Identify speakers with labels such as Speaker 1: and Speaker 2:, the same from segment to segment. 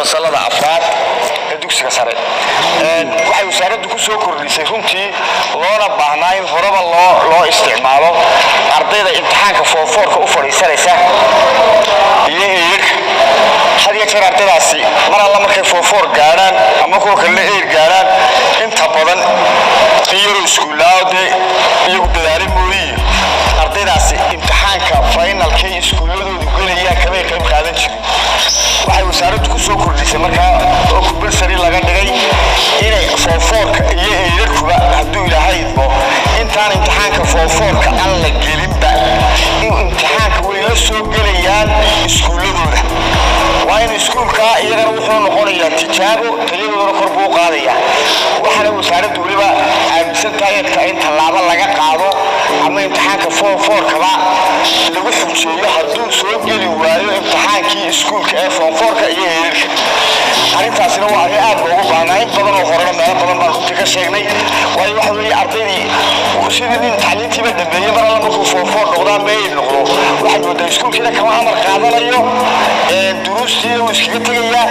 Speaker 1: fasalada afraad ee dugsiga sare waxay wasaaraddu ku soo kordhisay runtii loona baahnaa in horeba loo isticmaalo ardayda imtixaanka foorfoorka u fadhiisanaysa iyo eeg hadiya jeer ardaydaasi mar alla markay foorfoor gaadhaan ama kuwa kale eeg gaadhaan inta badan iyaro iskuulaade iyagu dadaali mooyiin ardaydaasi imtixaanka finalka iskuuladoodu gelayaan kamay qayb qaadan jirin waxay wasaaraddu ku soo kordhisay markaa oo compulsory laga dhigay inay foorfoorka iyo eedkuba hadduu ilaahay idmo intaan imtixaanka foorfoorka aan la gelinba in imtixaanka way la soo gelayaan iskuuladooda waa in iskuulka iyagana wuxuu noqonayaa tijaabo tayadoodana kor buu qaadayaa waxaana wasaaraddu weliba aaminsan tahay in tallaabo laga qaado ama imtixaanka foorfoorkaba lagu xujeeyo hadduu soo geli waayo imtixaankii iskuulka ee foorfoorka iyo heerarka arrintaasina waa arrin aad loogu baahnaa in badan oo horena meelo badan baan runtii ka sheegnay waayo waxa weeye ardaydii sidii nin tacliintiiba dambeeyey mar alla markuu foorfoor noqdaa meeyid noqdo waxaad moodaa iskuulkiina kama amar qaadanayo duruustiina wuu iskaga tegayaa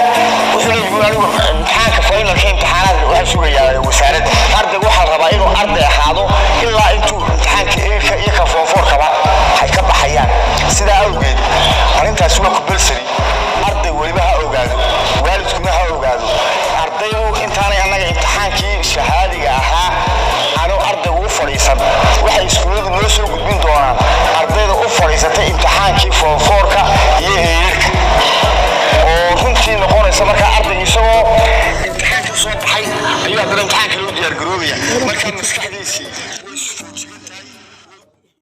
Speaker 1: wuxuu leeyahay anigu imtixaanka finalka imtixaanaadka waxaa sugayaa wasaaradda ardaygu waxaa rabaa inuu arday ahaado